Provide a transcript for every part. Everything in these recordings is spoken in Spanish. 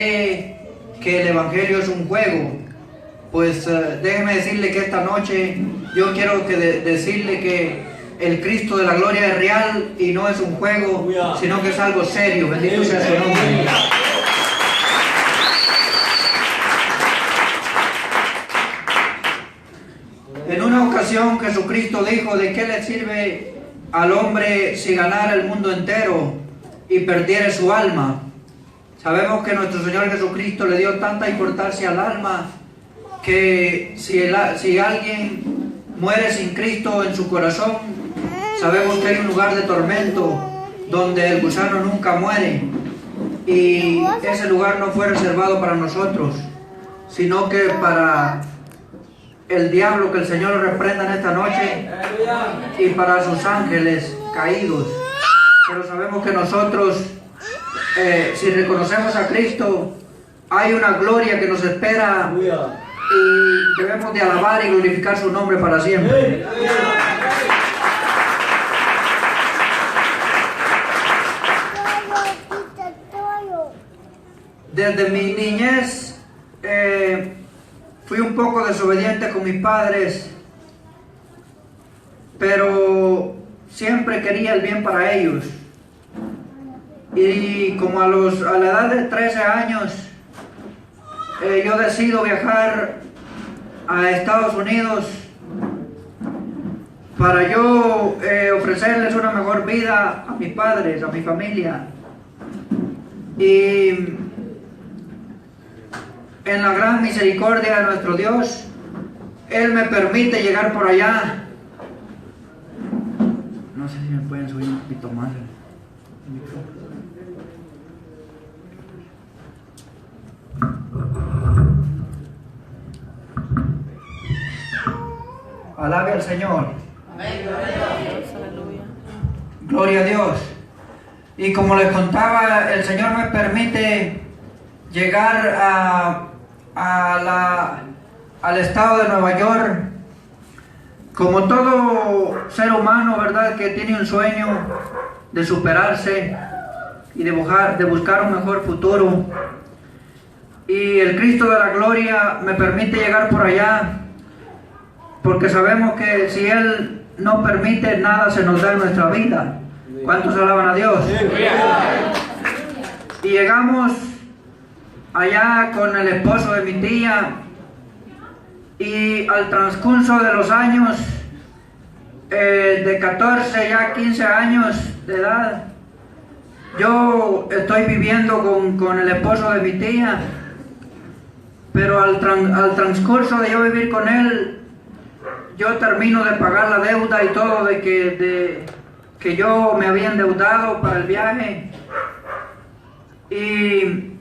que el Evangelio es un juego. Pues déjeme decirle que esta noche yo quiero decirle que el Cristo de la gloria es real y no es un juego, sino que es algo serio. Bendito sea su nombre. En una ocasión Jesucristo dijo: ¿de qué le sirve al hombre si ganara el mundo entero y perdiere su alma? Sabemos que nuestro Señor Jesucristo le dio tanta importancia al alma que si alguien muere sin Cristo en su corazón, sabemos que hay un lugar de tormento donde el gusano nunca muere, y ese lugar no fue reservado para nosotros, sino que para el diablo, que el Señor lo reprenda en esta noche, y para sus ángeles caídos. Pero sabemos que nosotros, si reconocemos a Cristo, hay una gloria que nos espera y debemos de alabar y glorificar su nombre para siempre. Desde mi niñez fui un poco desobediente con mis padres, pero siempre quería el bien para ellos. Y como a la edad de 13 años, yo decido viajar a Estados Unidos para yo ofrecerles una mejor vida a mis padres, a mi familia. Y en la gran misericordia de nuestro Dios, Él me permite llegar por allá. No sé si me pueden subir un poquito más el micrófono. Alabe al Señor. Amén. Gloria a Dios. Y como les contaba, el Señor me permite llegar al estado de Nueva York. Como todo ser humano, ¿verdad?, que tiene un sueño de superarse y de buscar un mejor futuro. Y el Cristo de la gloria me permite llegar por allá, porque sabemos que si Él no permite, nada se nos da en nuestra vida. ¿Cuántos alaban a Dios? Y llegamos allá con el esposo de mi tía, y al transcurso de los años, de 14 ya 15 años de edad, yo estoy viviendo con el esposo de mi tía. Pero al transcurso de yo vivir con él, yo termino de pagar la deuda y todo de que yo me había endeudado para el viaje. Y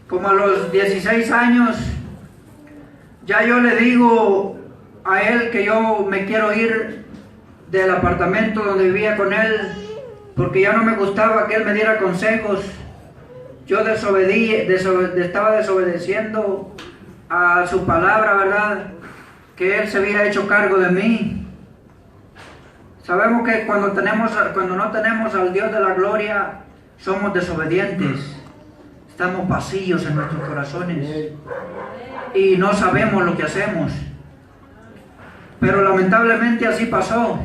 como a los 16 años, ya yo le digo a él que yo me quiero ir del apartamento donde vivía con él, porque ya no me gustaba que él me diera consejos. Yo estaba desobedeciendo a su palabra, ¿verdad?, que Él se había hecho cargo de mí. Sabemos que cuando no tenemos al Dios de la gloria, somos desobedientes, estamos vacíos en nuestros corazones y no sabemos lo que hacemos. Pero lamentablemente así pasó.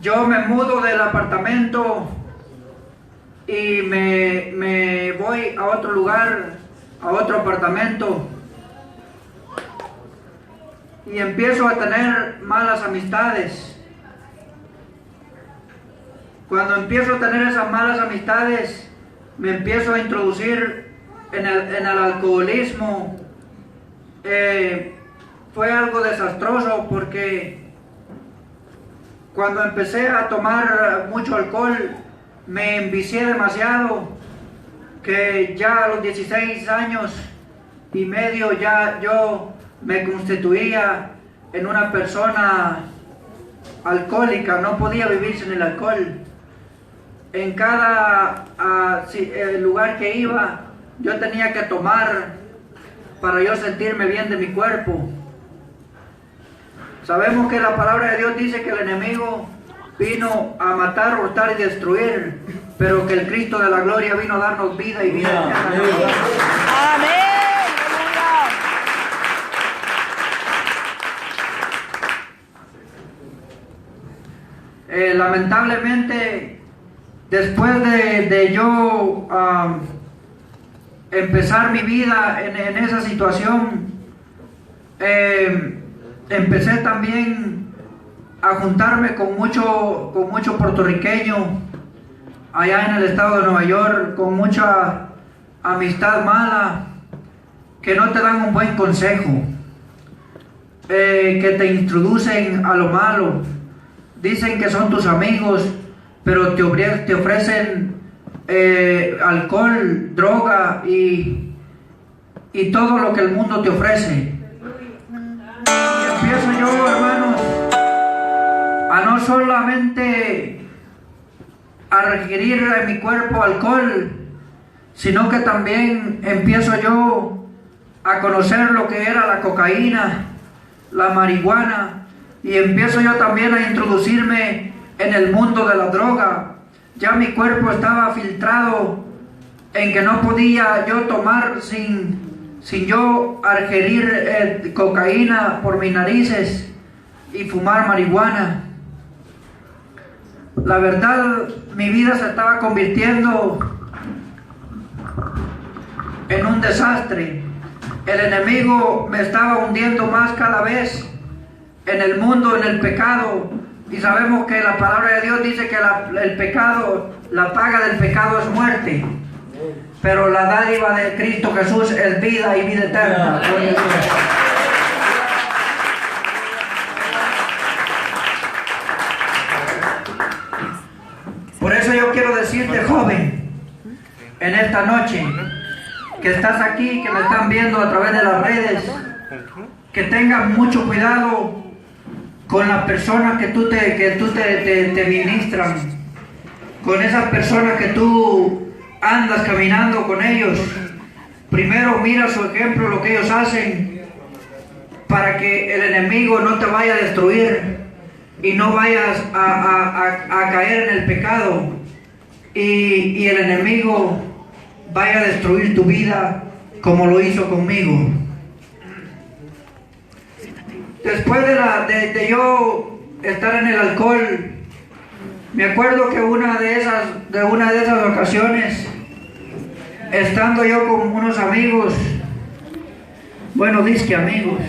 Yo me mudo del apartamento y me voy a otro lugar, a otro apartamento, y empiezo a tener malas amistades. Cuando empiezo a tener esas malas amistades, me empiezo a introducir en el alcoholismo. Fue algo desastroso, porque cuando empecé a tomar mucho alcohol, me envicié demasiado, que ya a los 16 años y medio ya yo me constituía en una persona alcohólica. No podía vivir sin el alcohol. En cada lugar que iba, yo tenía que tomar para yo sentirme bien de mi cuerpo. Sabemos que la palabra de Dios dice que el enemigo vino a matar, hurtar y destruir, pero que el Cristo de la gloria vino a darnos vida y vida eterna. Amén. Lamentablemente, después de yo empezar mi vida en esa situación, empecé también a juntarme con mucho puertorriqueño allá en el estado de Nueva York, con mucha amistad mala, que no te dan un buen consejo, que te introducen a lo malo, dicen que son tus amigos, pero te ofrecen alcohol, droga y todo lo que el mundo te ofrece. Y empiezo yo, hermanos, a no solamente a requerir en mi cuerpo alcohol, sino que también empiezo yo a conocer lo que era la cocaína, la marihuana, y empiezo yo también a introducirme en el mundo de la droga. Ya mi cuerpo estaba filtrado en que no podía yo tomar sin yo ingerir cocaína por mis narices y fumar marihuana. La verdad, mi vida se estaba convirtiendo en un desastre. El enemigo me estaba hundiendo más cada vez en el mundo, en el pecado. Y sabemos que la palabra de Dios dice que el pecado, la paga del pecado es muerte, pero la dádiva de Cristo Jesús es vida y vida eterna. Por eso yo quiero decirte, joven, en esta noche, que estás aquí, que me están viendo a través de las redes, que tengas mucho cuidado con las personas que tú te ministran, con esas personas que tú andas caminando con ellos. Primero mira su ejemplo, lo que ellos hacen, para que el enemigo no te vaya a destruir y no vayas a caer en el pecado y el enemigo vaya a destruir tu vida como lo hizo conmigo. Después de yo estar en el alcohol, me acuerdo que una de esas ocasiones, estando yo con unos amigos, bueno, disque amigos,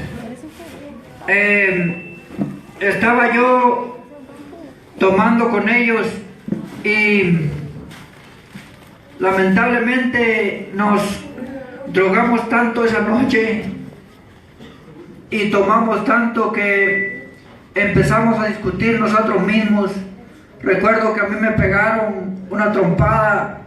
estaba yo tomando con ellos y lamentablemente nos drogamos tanto esa noche y tomamos tanto que empezamos a discutir nosotros mismos. Recuerdo que a mí me pegaron una trompada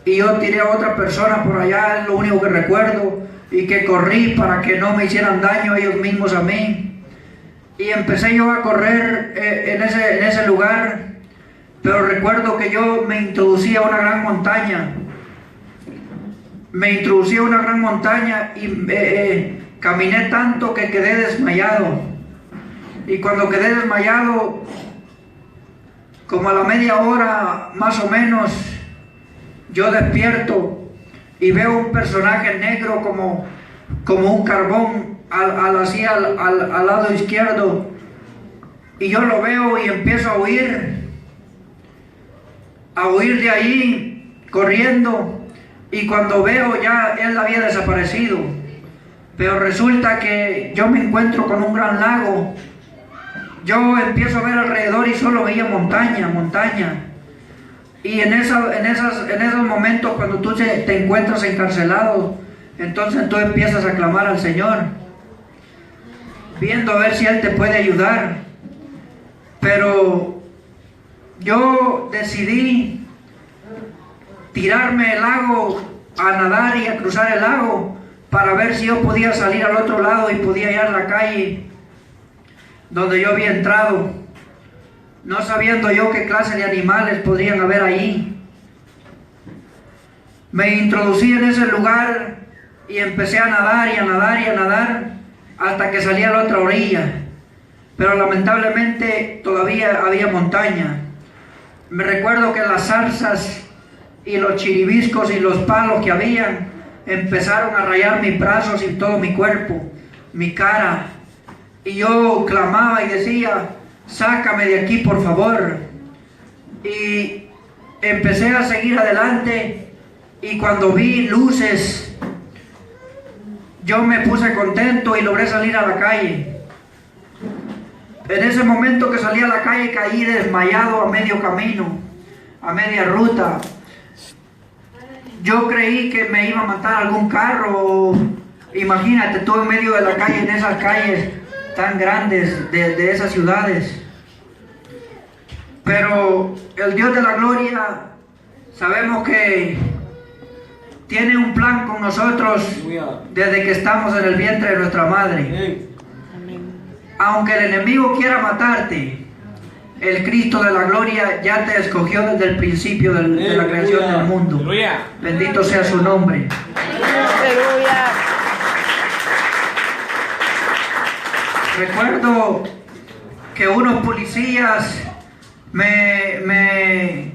y yo tiré a otra persona por allá, es lo único que recuerdo, y que corrí para que no me hicieran daño ellos mismos a mí. Y empecé yo a correr en ese lugar, pero recuerdo que yo me introducí a una gran montaña. Y caminé tanto que quedé desmayado. Y cuando quedé desmayado, como a la media hora más o menos, yo despierto y veo un personaje negro como un carbón al lado izquierdo, y yo lo veo y empiezo a huir de ahí corriendo, y cuando veo ya él había desaparecido. Pero resulta que yo me encuentro con un gran lago. Yo empiezo a ver alrededor y solo veía montaña. Y en esos momentos, cuando tú te encuentras encarcelado, entonces tú empiezas a clamar al Señor, viendo a ver si Él te puede ayudar. Pero yo decidí tirarme el lago, a nadar y a cruzar el lago, para ver si yo podía salir al otro lado y podía ir a la calle donde yo había entrado, no sabiendo yo qué clase de animales podrían haber ahí. Me introducí en ese lugar y empecé a nadar hasta que salí a la otra orilla, pero lamentablemente todavía había montaña. Me recuerdo que las zarzas y los chiribiscos y los palos que habían empezaron a rayar mis brazos y todo mi cuerpo, mi cara. Y yo clamaba y decía, sácame de aquí por favor. Y empecé a seguir adelante y cuando vi luces, yo me puse contento y logré salir a la calle. En ese momento que salí a la calle caí desmayado a medio camino, a media ruta. Yo creí que me iba a matar algún carro. Imagínate, tú en medio de la calle, en esas calles tan grandes de esas ciudades. Pero el Dios de la gloria, sabemos que tiene un plan con nosotros desde que estamos en el vientre de nuestra madre. Aunque el enemigo quiera matarte, el Cristo de la gloria ya te escogió desde el principio de la creación del mundo. Bendito sea su nombre. Aleluya. Recuerdo que unos policías me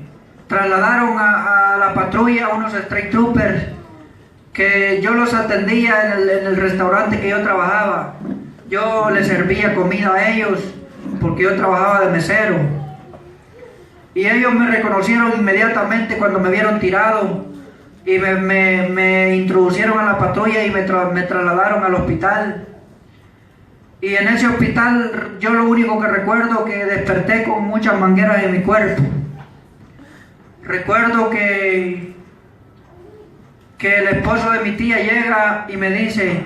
trasladaron a la patrulla, unos strike troopers, que yo los atendía en el restaurante que yo trabajaba. Yo les servía comida a ellos porque yo trabajaba de mesero. Y ellos me reconocieron inmediatamente cuando me vieron tirado y me introducieron a la patrulla y me trasladaron al hospital. Y en ese hospital yo lo único que recuerdo que desperté con muchas mangueras en mi cuerpo. Recuerdo que el esposo de mi tía llega y me dice,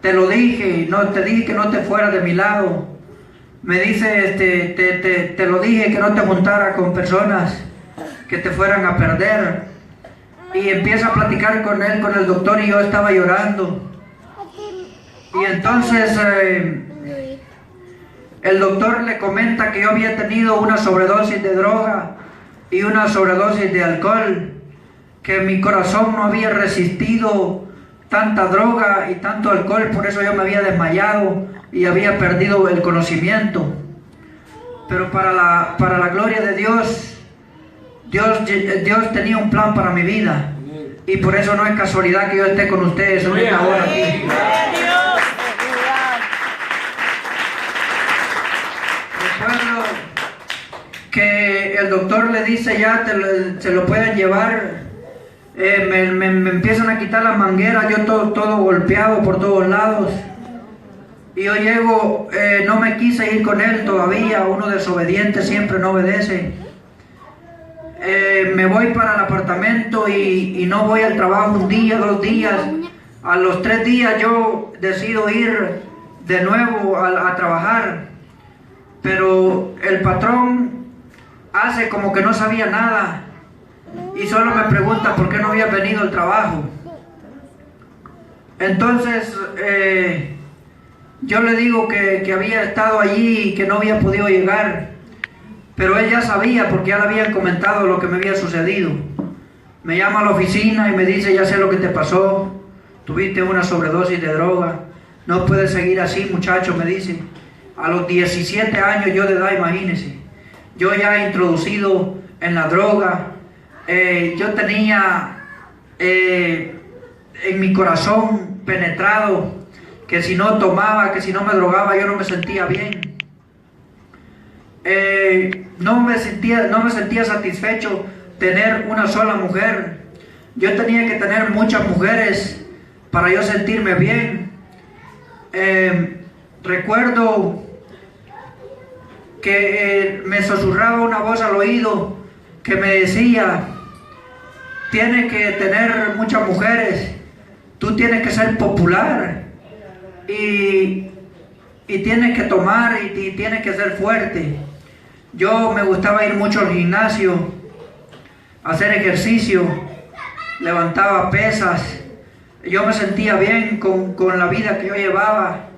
te lo dije, no te dije que no te fueras de mi lado. Me dice, te lo dije que no te juntara con personas que te fueran a perder. Y empieza a platicar con él, con el doctor, y yo estaba llorando. Y entonces el doctor le comenta que yo había tenido una sobredosis de droga y una sobredosis de alcohol, que mi corazón no había resistido tanta droga y tanto alcohol, por eso yo me había desmayado y había perdido el conocimiento. Pero para la gloria de Dios, Dios tenía un plan para mi vida, y por eso no es casualidad que yo esté con ustedes en esta hora aquí. Recuerdo que el doctor le dice, ya se lo pueden llevar. Me empiezan a quitar las mangueras, yo todo golpeado por todos lados. Y yo llego, no me quise ir con él todavía, uno desobediente siempre no obedece. Me voy para el apartamento y no voy al trabajo un día, 2 días. A los 3 días yo decido ir de nuevo a trabajar. Pero el patrón hace como que no sabía nada. Y solo me pregunta por qué no había venido al trabajo. Entonces yo le digo que había estado allí y que no había podido llegar. Pero él ya sabía porque ya le habían comentado lo que me había sucedido. Me llama a la oficina y me dice, ya sé lo que te pasó. Tuviste una sobredosis de droga. No puedes seguir así, muchacho, me dice. A los 17 años yo de edad, imagínese. Yo ya introducido en la droga. Yo tenía en mi corazón penetrado que si no tomaba, que si no me drogaba, yo no me sentía bien. No me sentía satisfecho tener una sola mujer. Yo tenía que tener muchas mujeres para yo sentirme bien. Recuerdo que me susurraba una voz al oído que me decía, tienes que tener muchas mujeres, tú tienes que ser popular y tienes que tomar y tienes que ser fuerte. Yo me gustaba ir mucho al gimnasio, hacer ejercicio, levantaba pesas. Yo me sentía bien con la vida que yo llevaba,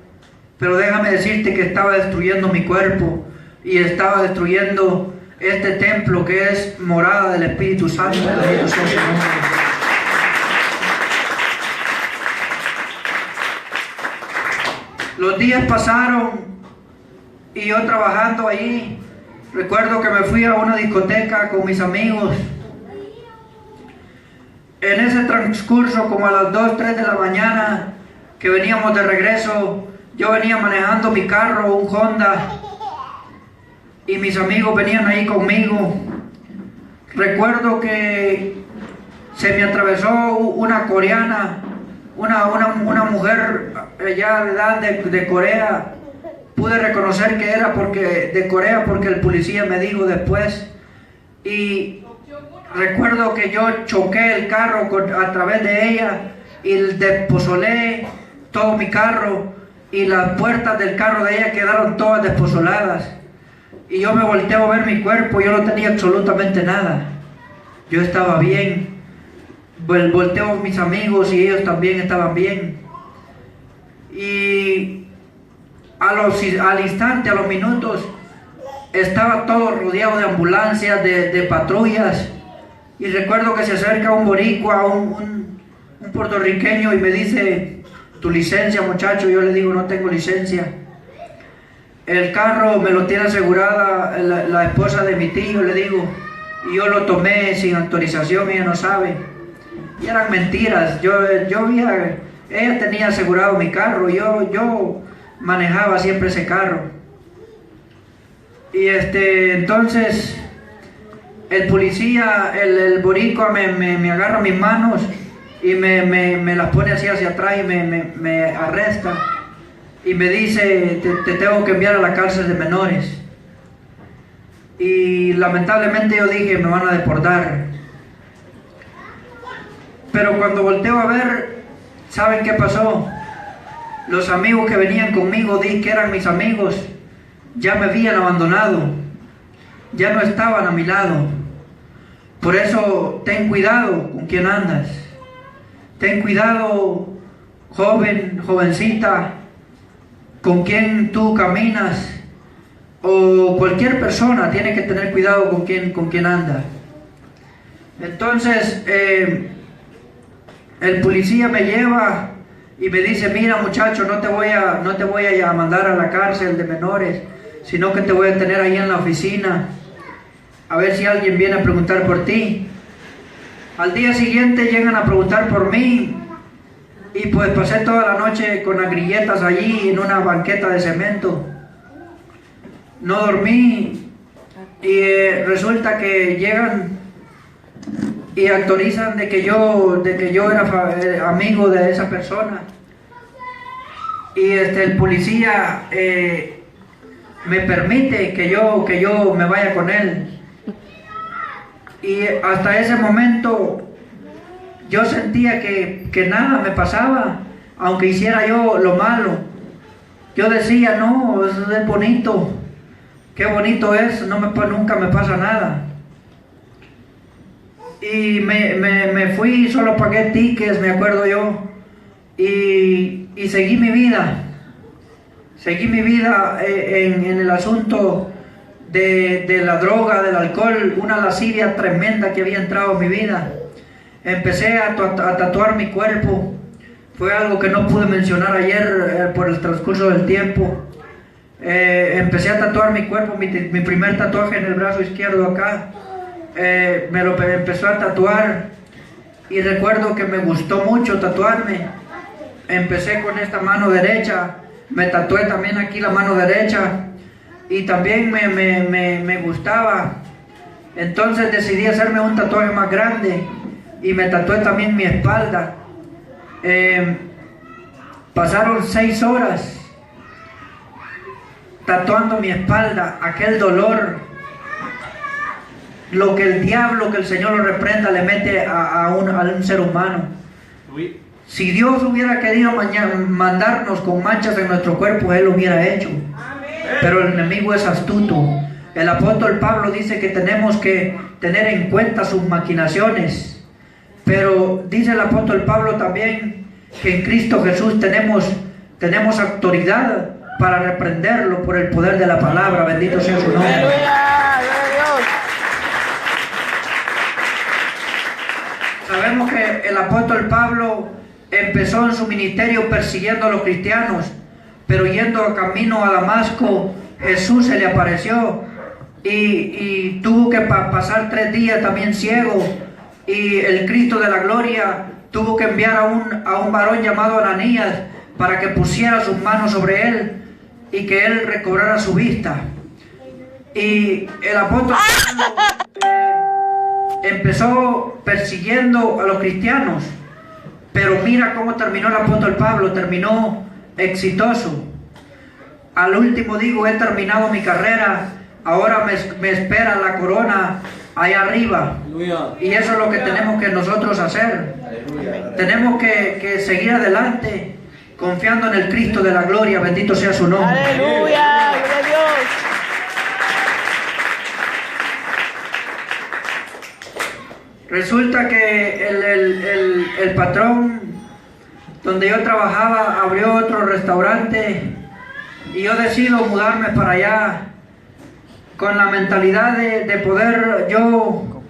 pero déjame decirte que estaba destruyendo mi cuerpo y estaba destruyendo este templo que es morada del Espíritu Santo. Los días pasaron y yo trabajando ahí Recuerdo que me fui a una discoteca con mis amigos. En ese transcurso, como a las 2, 3 de la mañana, que veníamos de regreso, yo venía manejando mi carro, un Honda, y mis amigos venían ahí conmigo. Recuerdo que se me atravesó una coreana, una mujer ya de edad de Corea. Pude reconocer que era de Corea porque el policía me dijo después. Y recuerdo que yo choqué el carro a través de ella y despozolé todo mi carro y las puertas del carro de ella quedaron todas despozoladas. Y yo me volteo a ver mi cuerpo, yo no tenía absolutamente nada. Yo estaba bien. Volteo a mis amigos y ellos también estaban bien. Y al instante, a los minutos, estaba todo rodeado de ambulancias, de patrullas. Y recuerdo que se acerca un boricua, un puertorriqueño, y me dice: ¿tu licencia, muchacho? Yo le digo: no tengo licencia. El carro me lo tiene asegurada la esposa de mi tío, le digo, y yo lo tomé sin autorización, ella no sabe. Y eran mentiras. Ella tenía asegurado mi carro, yo manejaba siempre ese carro. Y entonces el policía, el boricua me agarra mis manos y me las pone así hacia atrás y me arresta y me dice: te tengo que enviar a la cárcel de menores. Y lamentablemente yo dije: me van a deportar. Pero cuando volteo a ver, ¿saben qué pasó? Los amigos que venían conmigo, que eran mis amigos, ya me habían abandonado, ya no estaban a mi lado. Por eso ten cuidado con quién andas. Ten cuidado, joven, jovencita, con quién tú caminas, o cualquier persona tiene que tener cuidado con quién anda. Entonces el policía me lleva y me dice: mira, muchacho, no te voy a mandar a la cárcel de menores, sino que te voy a tener ahí en la oficina, a ver si alguien viene a preguntar por ti. Al día siguiente llegan a preguntar por mí, y pues pasé toda la noche con las grilletas allí en una banqueta de cemento. No dormí, y resulta que llegan y autorizan de que yo era amigo de esa persona. Y el policía me permite que yo me vaya con él. Y hasta ese momento yo sentía que nada me pasaba, aunque hiciera yo lo malo. Yo decía: no, eso es bonito, qué bonito es, nunca me pasa nada. Y me fui, solo pagué tickets, me acuerdo yo, y seguí mi vida. Seguí mi vida en el asunto de la droga, del alcohol, una lascivia tremenda que había entrado en mi vida. Empecé a tatuar mi cuerpo. Fue algo que no pude mencionar ayer por el transcurso del tiempo. Empecé a tatuar mi cuerpo, mi primer tatuaje en el brazo izquierdo acá. Me lo empezó a tatuar, y recuerdo que me gustó mucho tatuarme. Empecé con esta mano derecha, me tatué también aquí la mano derecha, y también me gustaba. Entonces decidí hacerme un tatuaje más grande y me tatué también mi espalda. Pasaron 6 horas tatuando mi espalda, aquel dolor, lo que el diablo, que el Señor lo reprenda, le mete a un ser humano. Si Dios hubiera querido mandarnos con manchas en nuestro cuerpo, Él lo hubiera hecho. Pero el enemigo es astuto. El apóstol Pablo dice que tenemos que tener en cuenta sus maquinaciones. Pero dice el apóstol Pablo también que en Cristo Jesús tenemos autoridad para reprenderlo por el poder de la palabra. Bendito sea su nombre. Sabemos que el apóstol Pablo empezó en su ministerio persiguiendo a los cristianos, pero yendo camino a Damasco, Jesús se le apareció y tuvo que pasar 3 días también ciego, y el Cristo de la gloria tuvo que enviar a un varón llamado Ananías para que pusiera sus manos sobre él y que él recobrara su vista. Y el apóstol empezó persiguiendo a los cristianos, pero mira cómo terminó el apóstol Pablo, terminó exitoso. Al último digo, he terminado mi carrera, ahora me espera la corona allá arriba. Y eso es lo que tenemos que nosotros hacer. Tenemos que seguir adelante, confiando en el Cristo de la gloria, bendito sea su nombre. Aleluya, gloria a Dios. Resulta que el patrón donde yo trabajaba abrió otro restaurante y yo decido mudarme para allá con la mentalidad de poder yo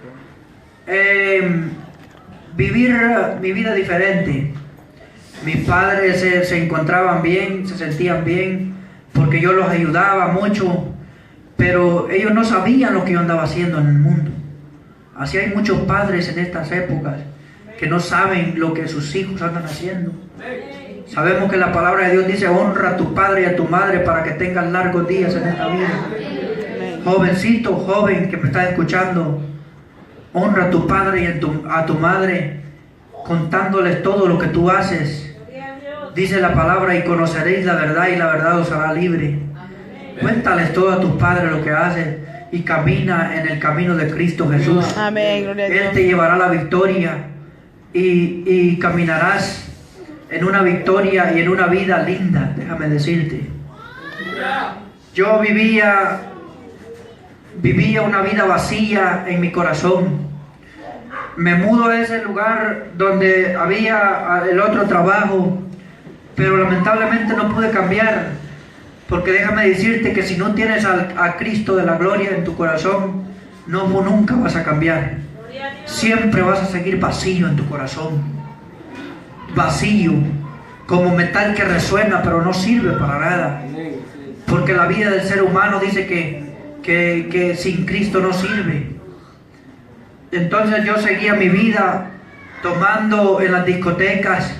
vivir mi vida diferente. Mis padres se encontraban bien, se sentían bien porque yo los ayudaba mucho, pero ellos no sabían lo que yo andaba haciendo en el mundo. Así hay muchos padres en estas épocas que no saben lo que sus hijos andan haciendo. Sabemos que la palabra de Dios dice: honra a tu padre y a tu madre para que tengas largos días en esta vida. Jovencito, joven que me estás escuchando, honra a tu padre y a tu madre contándoles todo lo que tú haces. Dice la palabra: y conoceréis la verdad y la verdad os hará libre. Cuéntales todo a tus padres lo que haces y camina en el camino de Cristo Jesús. Amén, gloria a Dios. Él te llevará la victoria y caminarás en una victoria y en una vida linda, déjame decirte. Yo vivía una vida vacía en mi corazón. Me mudo a ese lugar donde había el otro trabajo, pero lamentablemente no pude cambiar. Porque déjame decirte que si no tienes a Cristo de la gloria en tu corazón, nunca vas a cambiar. Siempre vas a seguir vacío en tu corazón. Vacío, como metal que resuena pero no sirve para nada. Porque la vida del ser humano dice que sin Cristo no sirve. Entonces yo seguía mi vida tomando en las discotecas,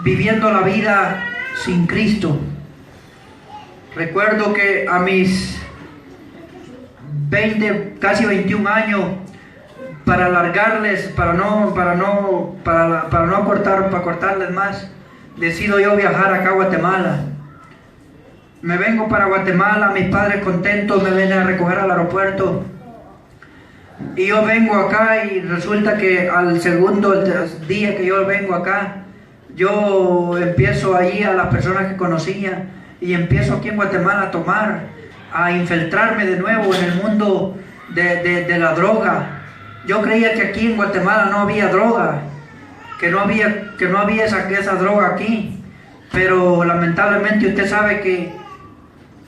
viviendo la vida sin Cristo. Recuerdo que a mis 20, casi 21 años, para alargarles, para cortarles más, decido yo viajar acá a Guatemala. Me vengo para Guatemala, mis padres contentos me vienen a recoger al aeropuerto. Y yo vengo acá y resulta que al segundo día que yo vengo acá, yo empiezo allí a las personas que conocía y empiezo aquí en Guatemala a tomar, a infiltrarme de nuevo en el mundo de la droga. Yo creía que aquí en Guatemala no había droga, que no había esa droga aquí, pero lamentablemente usted sabe que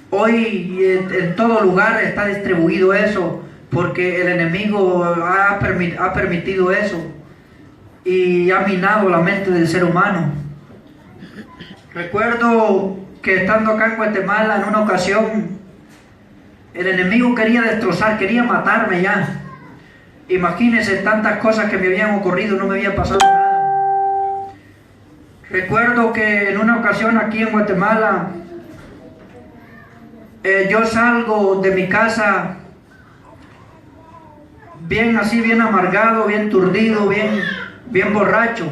hoy en todo lugar está distribuido eso, porque el enemigo ha permitido eso y ha minado la mente del ser humano. Recuerdo que estando acá en Guatemala, en una ocasión, el enemigo quería destrozar, quería matarme ya. Imagínense tantas cosas que me habían ocurrido, no me había pasado nada. Recuerdo que en una ocasión aquí en Guatemala, yo salgo de mi casa bien así, bien amargado, bien turdido, bien borracho.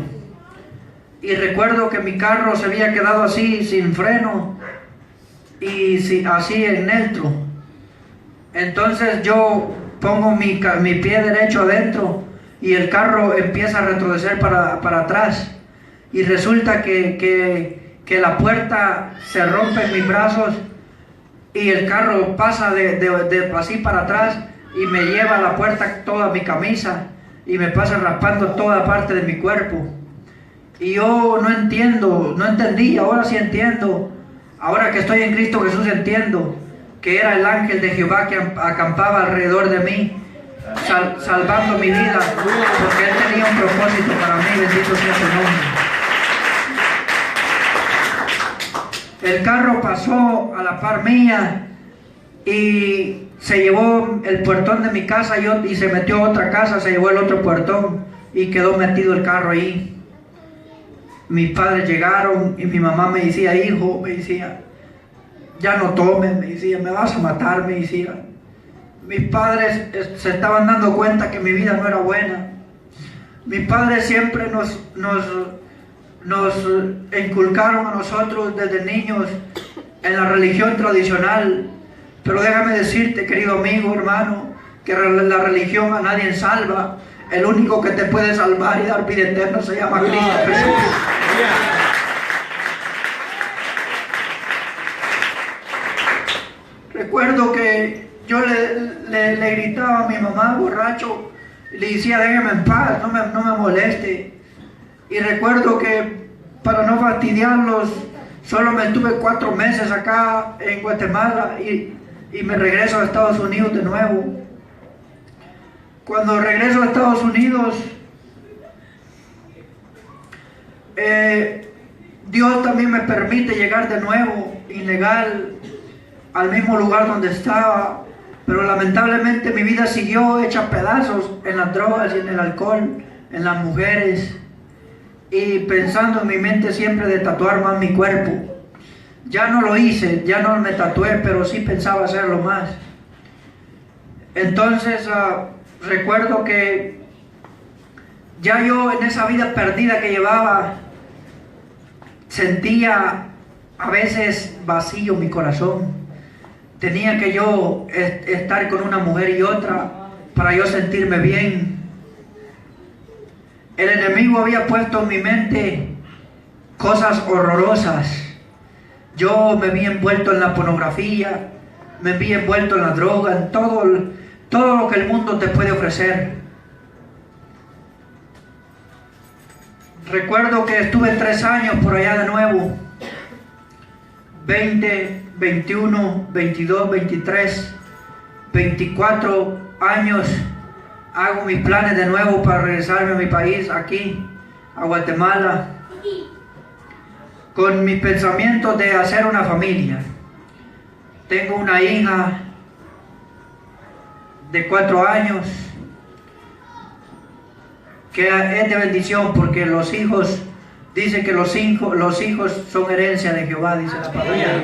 Y recuerdo que mi carro se había quedado así, sin freno y así en neutro. Entonces yo pongo mi pie derecho adentro y el carro empieza a retroceder para atrás. Y resulta que la puerta se rompe en mis brazos y el carro pasa de así para atrás y me lleva a la puerta toda mi camisa y me pasa raspando toda parte de mi cuerpo. Y yo no entendí, ahora sí entiendo. Ahora que estoy en Cristo Jesús entiendo que era el ángel de Jehová que acampaba alrededor de mí, salvando mi vida, porque Él tenía un propósito para mí, bendito sea su nombre. El carro pasó a la par mía y se llevó el puertón de mi casa y se metió a otra casa, se llevó el otro puertón y quedó metido el carro ahí. Mis padres llegaron y mi mamá me decía, hijo, me decía, ya no tomes, me decía, me vas a matar, me decía. Mis padres se estaban dando cuenta que mi vida no era buena. Mis padres siempre nos inculcaron a nosotros desde niños en la religión tradicional. Pero déjame decirte, querido amigo, hermano, que la religión a nadie salva. El único que te puede salvar y dar vida eterna se llama Cristo Jesús. Recuerdo que yo le gritaba a mi mamá borracho, le decía, déjeme en paz, no me moleste. Y recuerdo que para no fastidiarlos, solo me estuve 4 meses acá en Guatemala y me regreso a Estados Unidos de nuevo. Cuando regreso a Estados Unidos, Dios también me permite llegar de nuevo, ilegal, al mismo lugar donde estaba, pero lamentablemente mi vida siguió hecha pedazos en las drogas y en el alcohol, en las mujeres, y pensando en mi mente siempre de tatuar más mi cuerpo. Ya no lo hice, ya no me tatué, pero sí pensaba hacerlo más. Entonces recuerdo que ya yo en esa vida perdida que llevaba sentía a veces vacío mi corazón. Tenía que yo estar con una mujer y otra para yo sentirme bien. El enemigo había puesto en mi mente cosas horrorosas. Yo me vi envuelto en la pornografía, me vi envuelto en la droga, en todo lo que el mundo te puede ofrecer. Recuerdo que estuve 3 años por allá de nuevo, 20, 21, 22, 23, 24 años, hago mis planes de nuevo para regresarme a mi país, aquí, a Guatemala, con mis pensamientos de hacer una familia. Tengo una hija de 4 años, que es de bendición porque los hijos, dicen que los hijos son herencia de Jehová, dice la palabra.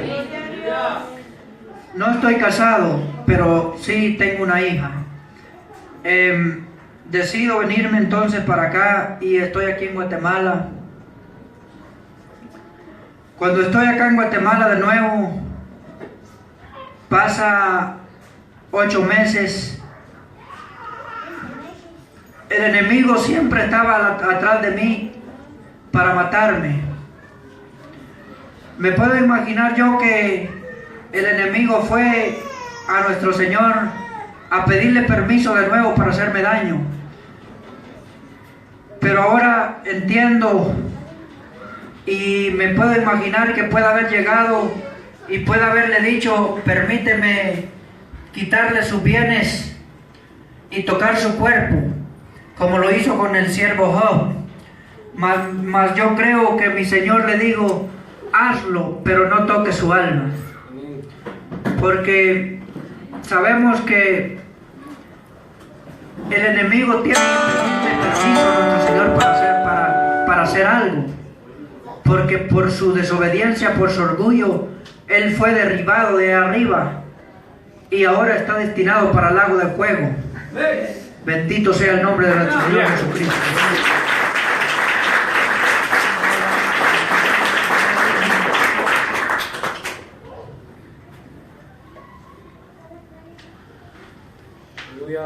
No estoy casado, pero sí tengo una hija. Decido venirme entonces para acá y estoy aquí en Guatemala. Cuando estoy acá en Guatemala de nuevo, pasa 8 meses. El enemigo siempre estaba atrás de mí para matarme. Me puedo imaginar yo que el enemigo fue a nuestro Señor a pedirle permiso de nuevo para hacerme daño. Pero ahora entiendo y me puedo imaginar que puede haber llegado y puede haberle dicho, permíteme quitarle sus bienes y tocar su cuerpo, como lo hizo con el siervo Job. Mas yo creo que mi Señor le dijo, hazlo, pero no toques su alma. Porque sabemos que el enemigo tiene permiso a nuestro Señor para hacer algo. Porque por su desobediencia, por su orgullo, Él fue derribado de arriba y ahora está destinado para el lago de fuego. Bendito sea el nombre de nuestro Señor Jesucristo.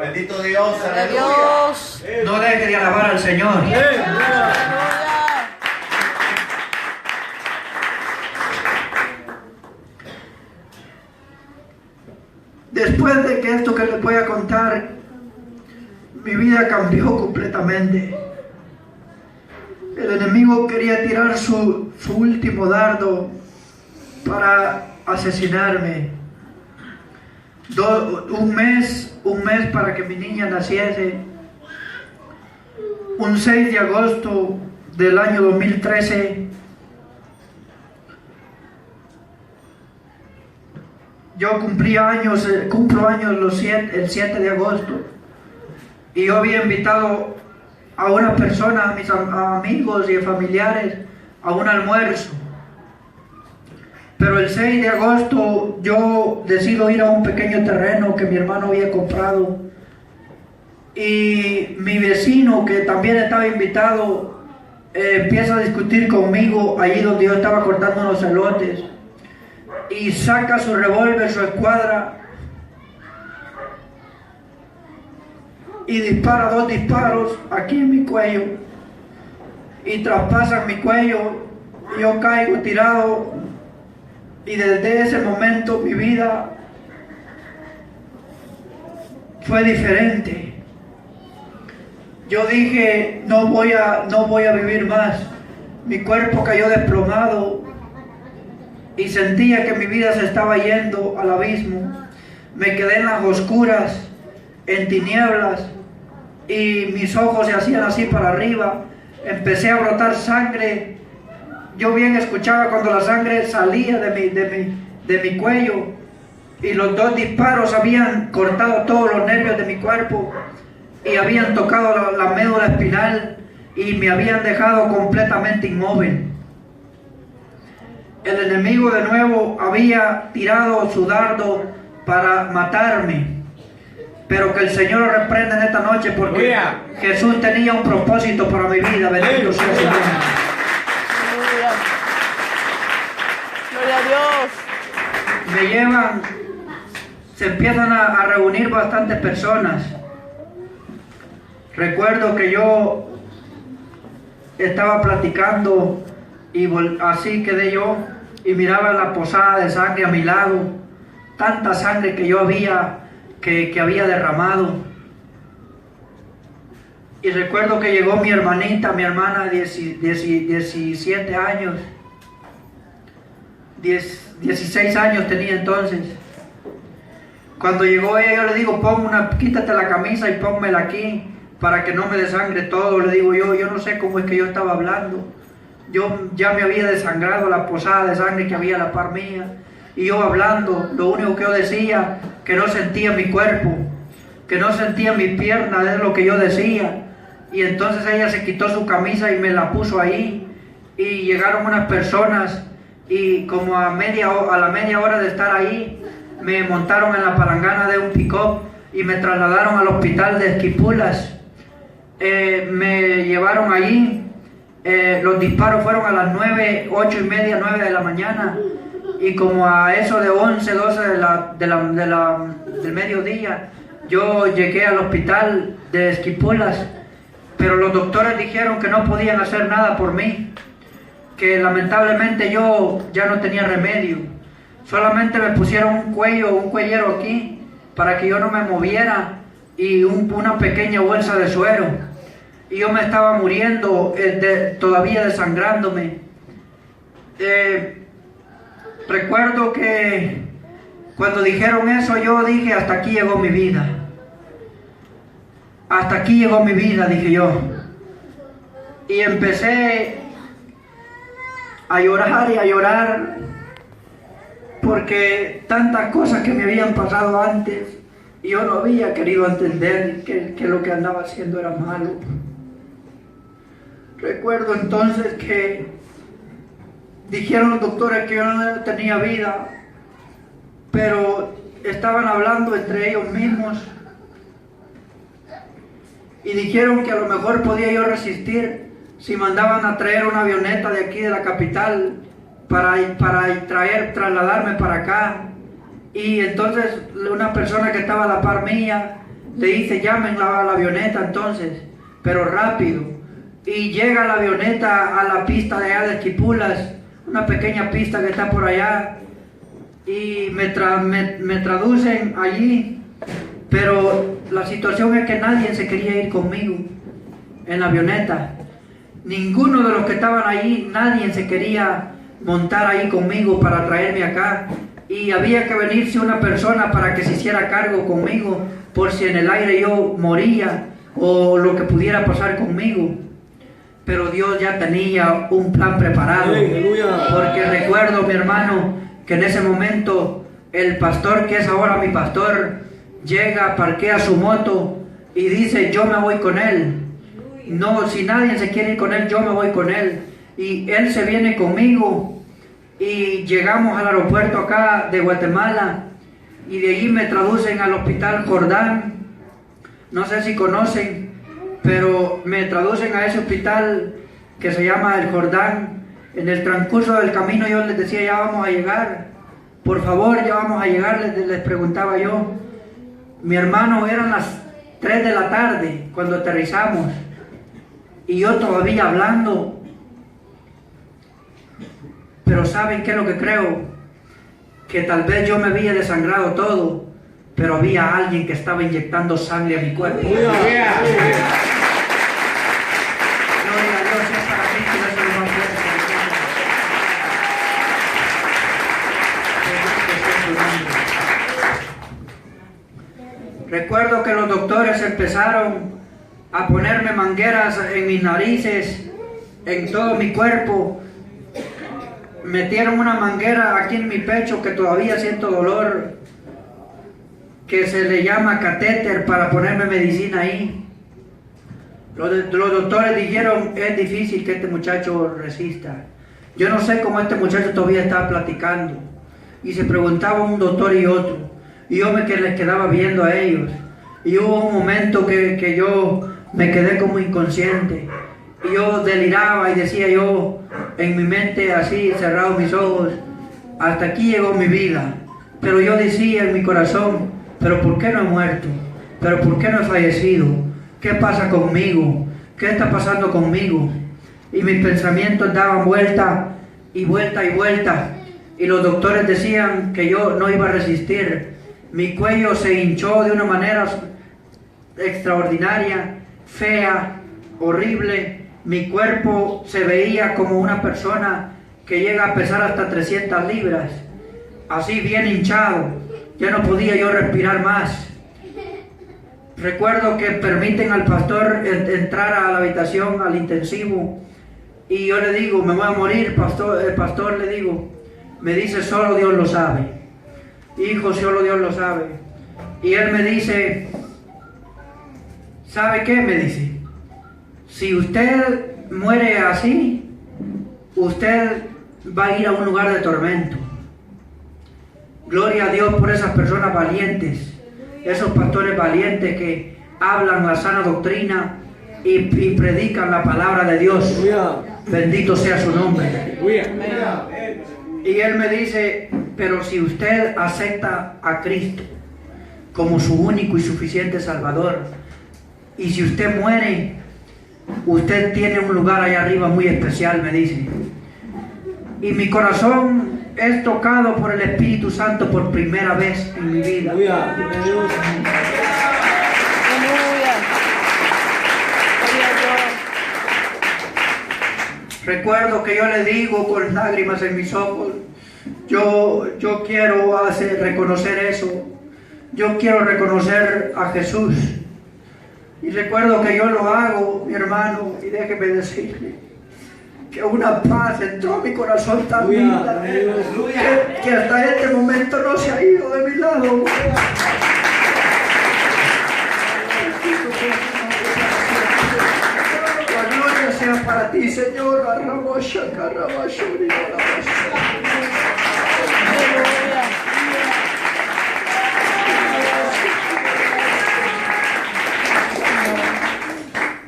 Bendito Dios, aleluya. No deje de alabar al Señor. Después de que esto que les voy a contar, mi vida cambió completamente. El enemigo quería tirar su último dardo para asesinarme. Un mes para que mi niña naciese. Un 6 de agosto del año 2013, yo cumplo años el 7 de agosto. Y yo había invitado a una persona, a mis amigos y familiares, a un almuerzo. Pero el 6 de agosto yo decido ir a un pequeño terreno que mi hermano había comprado. Y mi vecino, que también estaba invitado, empieza a discutir conmigo allí donde yo estaba cortando unos elotes. Y saca su revólver, su escuadra, y dispara 2 disparos aquí en mi cuello. Y traspasan mi cuello, y yo caigo tirado. Y desde ese momento mi vida fue diferente. Yo dije, no voy a vivir más. Mi cuerpo cayó desplomado y sentía que mi vida se estaba yendo al abismo. Me quedé en las oscuras, en tinieblas, y mis ojos se hacían así para arriba. Empecé a brotar sangre. Yo bien escuchaba cuando la sangre salía de mi cuello, y los 2 disparos habían cortado todos los nervios de mi cuerpo y habían tocado la médula espinal y me habían dejado completamente inmóvil. El enemigo de nuevo había tirado su dardo para matarme, pero que el Señor lo reprenda en esta noche, porque Jesús tenía un propósito para mi vida. Bendito sea el Señor. Gloria a Dios. Me llevan, se empiezan a reunir bastantes personas. Recuerdo que yo estaba platicando y así quedé yo y miraba la posada de sangre a mi lado, tanta sangre que yo había derramado. Y recuerdo que llegó mi hermanita, mi hermana de 17 años, 16 años tenía entonces. Cuando llegó ella, yo le digo, quítate la camisa y pónmela aquí para que no me desangre todo. Le digo yo no sé cómo es que yo estaba hablando. Yo ya me había desangrado la posada de sangre que había a la par mía. Y yo hablando, lo único que yo decía, que no sentía mi cuerpo, que no sentía mi pierna, es lo que yo decía. Y entonces ella se quitó su camisa y me la puso ahí. Y llegaron unas personas y como a la media hora de estar ahí, me montaron en la palangana de un pick-up y me trasladaron al hospital de Esquipulas. Me llevaron allí. Los disparos fueron a las 9, 8 y media, 9 de la mañana, y como a eso de 11, 12 del mediodía, yo llegué al hospital de Esquipulas, pero los doctores dijeron que no podían hacer nada por mí, que lamentablemente yo ya no tenía remedio. Solamente me pusieron un cuellero aquí, para que yo no me moviera, y una pequeña bolsa de suero. Y yo me estaba muriendo, todavía desangrándome. Recuerdo que cuando dijeron eso, yo dije, hasta aquí llegó mi vida. Hasta aquí llegó mi vida, dije yo. Y empecé a llorar y a llorar, porque tantas cosas que me habían pasado antes, y yo no había querido entender que lo que andaba haciendo era malo. Recuerdo entonces que dijeron los doctores que yo no tenía vida, pero estaban hablando entre ellos mismos y dijeron que a lo mejor podía yo resistir si mandaban a traer una avioneta de aquí de la capital para trasladarme para acá. Y entonces una persona que estaba a la par mía le dice, llámenla a la avioneta entonces, pero rápido. Y llega la avioneta a la pista de allá de Esquipulas, una pequeña pista que está por allá, y me traducen allí, pero la situación es que nadie se quería ir conmigo en la avioneta. Ninguno de los que estaban allí, nadie se quería montar ahí conmigo para traerme acá, y había que venirse una persona para que se hiciera cargo conmigo, por si en el aire yo moría o lo que pudiera pasar conmigo. Pero Dios ya tenía un plan preparado, porque recuerdo, mi hermano, que en ese momento el pastor, que es ahora mi pastor, llega, parquea su moto y dice, yo me voy con él. No, si nadie se quiere ir con él, yo me voy con él. Y él se viene conmigo y llegamos al aeropuerto acá de Guatemala y de allí me traducen al hospital Jordán. No sé si conocen, pero me traducen a ese hospital que se llama el Jordán. En el transcurso del camino yo les decía, ya vamos a llegar, por favor, ya vamos a llegar, les preguntaba yo. Mi hermano, eran las 3 de la tarde cuando aterrizamos y yo todavía hablando. Pero ¿saben qué es lo que creo? Que tal vez yo me había desangrado todo, pero había alguien que estaba inyectando sangre a mi cuerpo. Gloria a Dios, es para Cristo, eso es lo más fuerte. Recuerdo que los doctores empezaron a ponerme mangueras en mis narices, en todo mi cuerpo. Metieron una manguera aquí en mi pecho que todavía siento dolor, que se le llama catéter, para ponerme medicina ahí. Los doctores dijeron, es difícil que este muchacho resista. Yo no sé cómo este muchacho todavía estaba platicando. Y se preguntaba un doctor y otro. Y yo les quedaba viendo a ellos. Y hubo un momento que yo me quedé como inconsciente. Y yo deliraba y decía yo en mi mente, así cerrados mis ojos, hasta aquí llegó mi vida. Pero yo decía en mi corazón, pero ¿por qué no he muerto? ¿Pero por qué no he fallecido? ¿Qué pasa conmigo? ¿Qué está pasando conmigo? Y mis pensamientos daban vuelta y vuelta y vuelta. Y los doctores decían que yo no iba a resistir. Mi cuello se hinchó de una manera extraordinaria, fea, horrible. Mi cuerpo se veía como una persona que llega a pesar hasta 300 libras. Así bien hinchado. Ya no podía yo respirar más. Recuerdo que permiten al pastor entrar a la habitación, al intensivo. Y yo le digo, me voy a morir, pastor. El pastor le digo, me dice, solo Dios lo sabe. Hijo, solo Dios lo sabe. Y él me dice, ¿sabe qué? Me dice, si usted muere así, usted va a ir a un lugar de tormento. Gloria a Dios por esas personas valientes, esos pastores valientes que hablan la sana doctrina y predican la palabra de Dios. Bendito sea su nombre. Y él me dice, pero si usted acepta a Cristo como su único y suficiente Salvador, y si usted muere, usted tiene un lugar allá arriba muy especial, me dice. Y mi corazón es tocado por el Espíritu Santo por primera vez en mi vida. Recuerdo que yo le digo con lágrimas en mis ojos, yo quiero reconocer eso. Yo quiero reconocer a Jesús. Y recuerdo que yo lo hago, mi hermano, y déjeme decirle que una paz entró a mi corazón tan linda que hasta este momento no se ha ido de mi lado. La gloria sea para ti, Señor.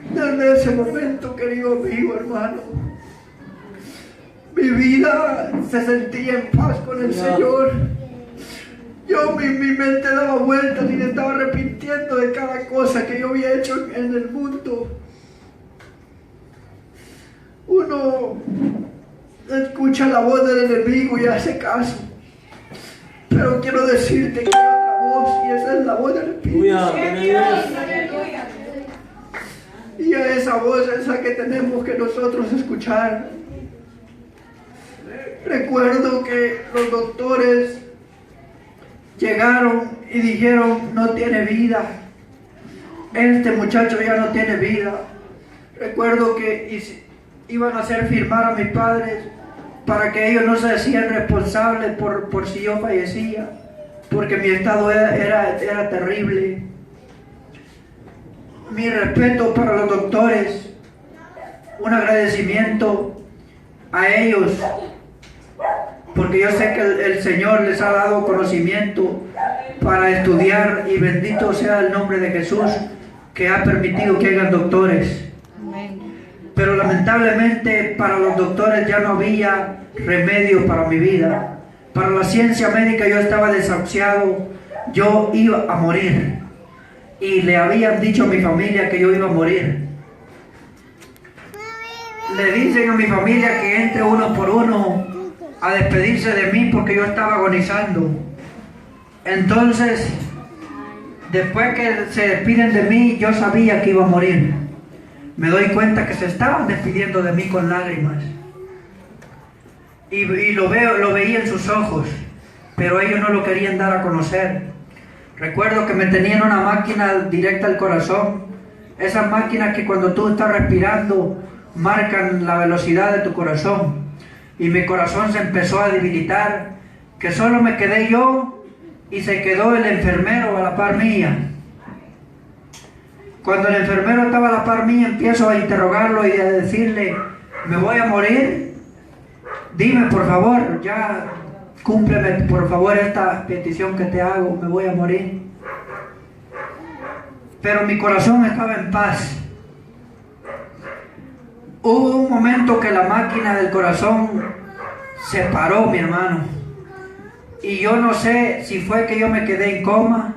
Desde ese momento, querido amigo, hermano, mi vida se sentía en paz con el Señor. Yo mi mente daba vueltas y me estaba arrepintiendo de cada cosa que yo había hecho en el mundo. Uno escucha la voz del enemigo y hace caso. Pero quiero decirte que hay otra voz, y esa es la voz del Espíritu. Y esa voz es la que tenemos que nosotros escuchar. Recuerdo que los doctores llegaron y dijeron, no tiene vida. Este muchacho ya no tiene vida. Recuerdo que iban a hacer firmar a mis padres para que ellos no se hacían responsables por si yo fallecía. porque mi estado era terrible. Mi respeto para los doctores, un agradecimiento a ellos, porque yo sé que el Señor les ha dado conocimiento para estudiar, y bendito sea el nombre de Jesús, que ha permitido que hayan doctores. Pero lamentablemente para los doctores ya no había remedio para mi vida. Para la ciencia médica yo estaba desahuciado, yo iba a morir. Y le habían dicho a mi familia que yo iba a morir. Le dicen a mi familia que entre uno por uno a despedirse de mí porque yo estaba agonizando. Entonces, después que se despiden de mí, yo sabía que iba a morir. Me doy cuenta que se estaban despidiendo de mí con lágrimas. Y lo veía en sus ojos, pero ellos no lo querían dar a conocer. Recuerdo que me tenían una máquina directa al corazón. Esas máquinas que cuando tú estás respirando marcan la velocidad de tu corazón. Y mi corazón se empezó a debilitar, que solo me quedé yo y se quedó el enfermero a la par mía. Cuando el enfermero estaba a la par mía, empiezo a interrogarlo y a decirle: ¿me voy a morir? Dime por favor, ya cúmpleme por favor esta petición que te hago, me voy a morir. Pero mi corazón estaba en paz. Hubo un momento que la máquina del corazón se paró, mi hermano. Y yo no sé si fue que yo me quedé en coma,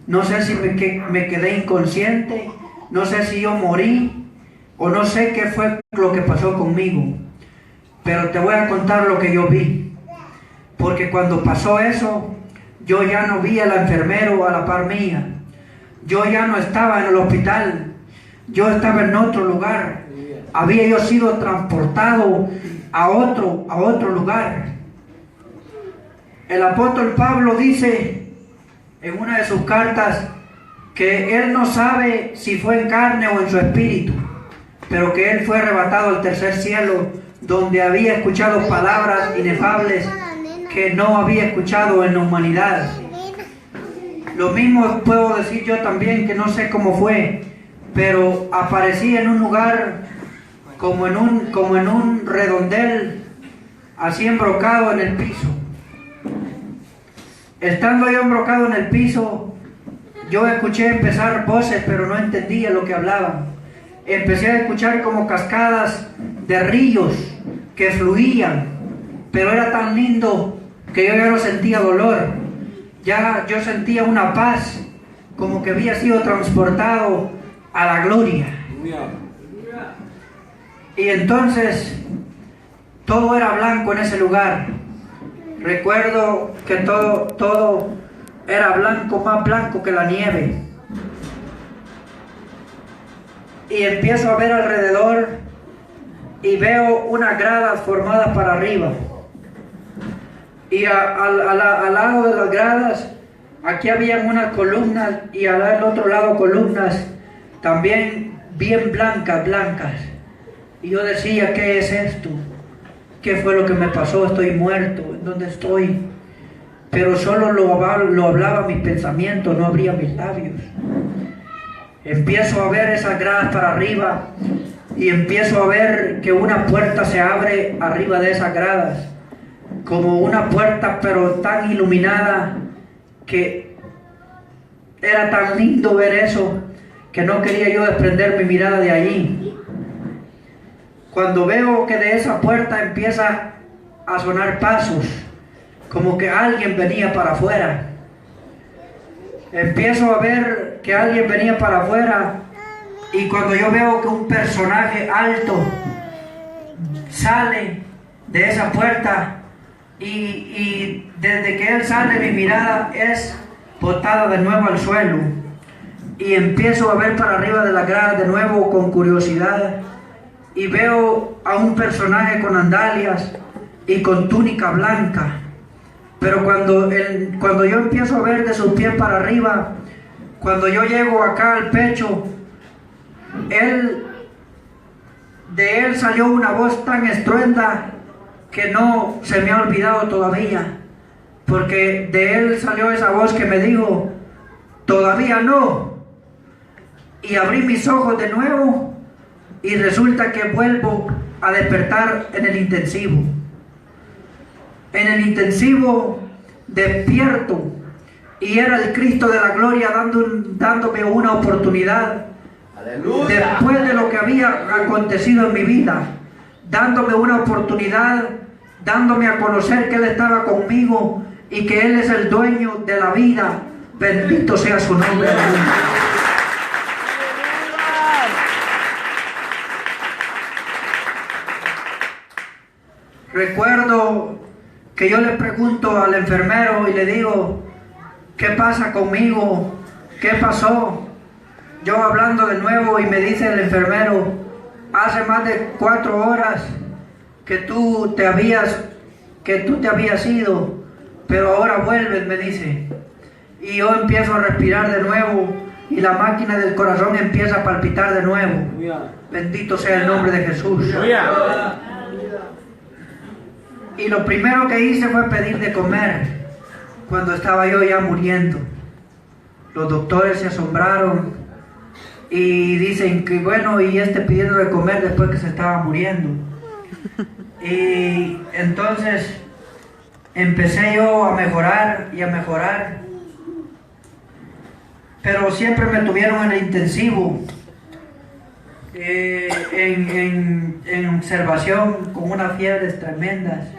no sé si me quedé inconsciente, no sé si yo morí, o no sé qué fue lo que pasó conmigo. Pero te voy a contar lo que yo vi. Porque cuando pasó eso, yo ya no vi al enfermero a la par mía. Yo ya no estaba en el hospital, yo estaba en otro lugar. Había yo sido transportado a otro lugar. El apóstol Pablo dice en una de sus cartas que él no sabe si fue en carne o en su espíritu, pero que él fue arrebatado al tercer cielo, donde había escuchado palabras inefables que no había escuchado en la humanidad. Lo mismo puedo decir yo también, que no sé cómo fue, pero aparecí en un lugar como en un redondel, así embrocado en el piso. Estando yo embrocado en el piso, yo escuché empezar voces, pero no entendía lo que hablaban. Empecé a escuchar como cascadas de ríos que fluían, pero era tan lindo que yo ya no sentía dolor. Ya yo sentía una paz, como que había sido transportado a la gloria. Y entonces todo era blanco en ese lugar. Recuerdo que todo era blanco, más blanco que la nieve. Y empiezo a ver alrededor y veo unas gradas formadas para arriba. Y al lado de las gradas, aquí habían unas columnas, y al otro lado columnas también bien blancas. Y yo decía: ¿qué es esto? ¿Qué fue lo que me pasó? Estoy muerto. ¿En dónde estoy? Pero solo lo hablaba mis pensamientos, no abría mis labios. Empiezo a ver esas gradas para arriba y empiezo a ver que una puerta se abre arriba de esas gradas, como una puerta pero tan iluminada, que era tan lindo ver eso que no quería yo desprender mi mirada de allí. Cuando veo que de esa puerta empieza a sonar pasos, como que alguien venía para afuera. Empiezo a ver que alguien venía para afuera, y cuando yo veo que un personaje alto sale de esa puerta, y desde que él sale mi mirada es botada de nuevo al suelo, y empiezo a ver para arriba de la grada de nuevo con curiosidad, y veo a un personaje con sandalias y con túnica blanca. Pero cuando yo empiezo a ver de sus pies para arriba, cuando yo llego acá al pecho, de él salió una voz tan estruenda que no se me ha olvidado todavía. porque de él salió esa voz que me dijo, todavía no. Y abrí mis ojos de nuevo y resulta que vuelvo a despertar en el intensivo. En el intensivo despierto y era el Cristo de la gloria dándome una oportunidad. ¡Aleluya! Después de lo que había acontecido en mi vida, dándome una oportunidad, dándome a conocer que Él estaba conmigo y que Él es el dueño de la vida. Bendito sea su nombre. Recuerdo que yo le pregunto al enfermero y le digo, ¿qué pasa conmigo? ¿Qué pasó? Yo hablando de nuevo y me dice el enfermero, hace más de 4 horas que tú te habías ido, pero ahora vuelves, me dice. Y yo empiezo a respirar de nuevo y la máquina del corazón empieza a palpitar de nuevo. Bendito sea el nombre de Jesús. Y lo primero que hice fue pedir de comer cuando estaba yo ya muriendo. Los doctores se asombraron y dicen que bueno, y pidiendo de comer después que se estaba muriendo. Y entonces empecé yo a mejorar y a mejorar, pero siempre me tuvieron en el intensivo, en observación con unas fiebres tremendas.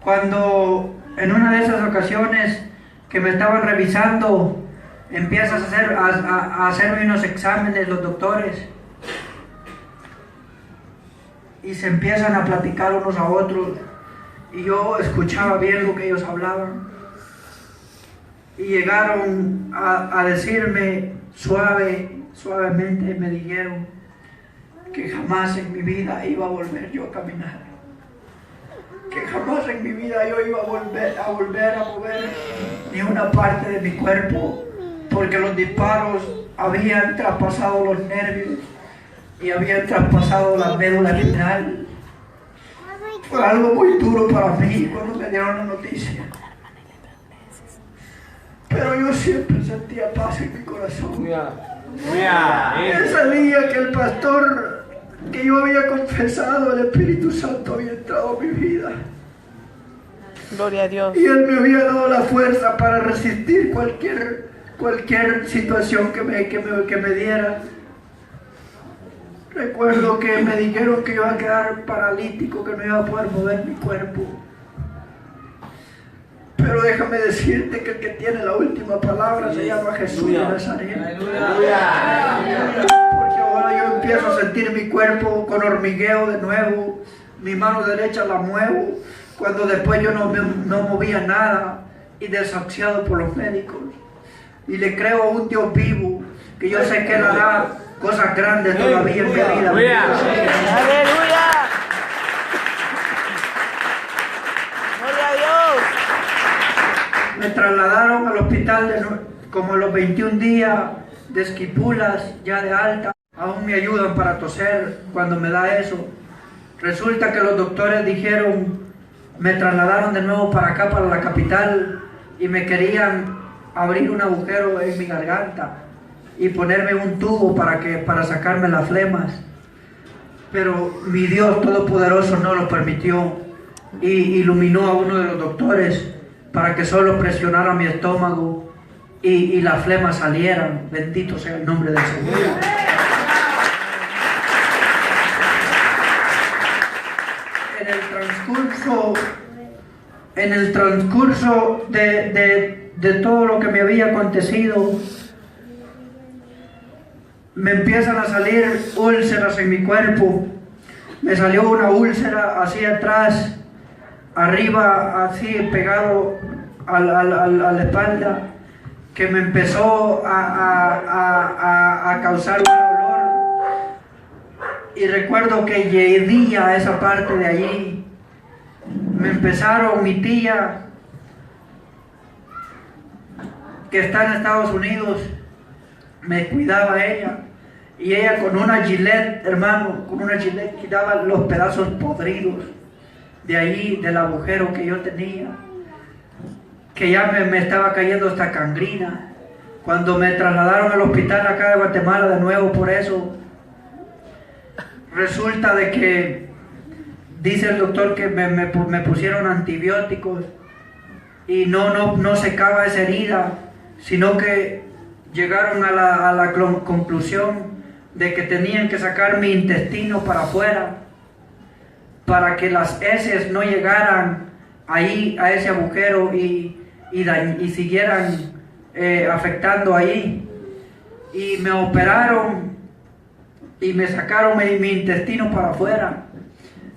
Cuando en una de esas ocasiones que me estaban revisando, empiezas a hacerme unos exámenes los doctores y se empiezan a platicar unos a otros y yo escuchaba bien lo que ellos hablaban y llegaron a decirme suavemente me dijeron que jamás en mi vida iba a volver yo a caminar, que jamás en mi vida yo iba a volver a mover ni una parte de mi cuerpo, porque los disparos habían traspasado los nervios y habían traspasado la médula espinal. Fue algo muy duro para mí cuando me dieron la noticia, pero yo siempre sentía paz en mi corazón. Ese día que el pastor que yo había confesado, el Espíritu Santo había entrado a mi vida. Gloria a Dios. Y Él me había dado la fuerza para resistir cualquier situación que me diera. Recuerdo que me dijeron que iba a quedar paralítico, que no iba a poder mover mi cuerpo. Pero déjame decirte que el que tiene la última palabra se llama Jesús de Nazaret. Porque ahora yo empiezo a sentir mi cuerpo con hormigueo de nuevo, mi mano derecha la muevo, cuando después yo no movía nada y desahuciado por los médicos. Y le creo a un Dios vivo, que yo sé que Él hará cosas grandes todavía en mi vida. ¡Aleluya! ¡Gloria a Dios! Me trasladaron al hospital como a los 21 días de esquipulas, ya de alta. Aún me ayudan para toser cuando me da eso. Resulta que los doctores me trasladaron de nuevo para acá, para la capital, y me querían abrir un agujero en mi garganta y ponerme un tubo para sacarme las flemas. Pero mi Dios Todopoderoso no lo permitió y iluminó a uno de los doctores para que solo presionara mi estómago y las flemas salieran. Bendito sea el nombre del Señor. En el transcurso de todo lo que me había acontecido, me empiezan a salir úlceras en mi cuerpo. Me salió una úlcera así atrás, arriba, así pegado a la espalda, que me empezó a causar un dolor. Y recuerdo que llegué a esa parte de allí. Me empezaron, mi tía, que está en Estados Unidos, me cuidaba ella, y ella con una Gillette, hermano, con una Gillette quitaba los pedazos podridos de ahí, del agujero que yo tenía, que ya me estaba cayendo hasta gangrina. Cuando me trasladaron al hospital acá de Guatemala de nuevo por eso, resulta de que dice el doctor que me pusieron antibióticos y no secaba esa herida, sino que llegaron a la conclusión de que tenían que sacar mi intestino para afuera para que las heces no llegaran ahí a ese agujero y siguieran afectando ahí. Y me operaron y me sacaron mi intestino para afuera.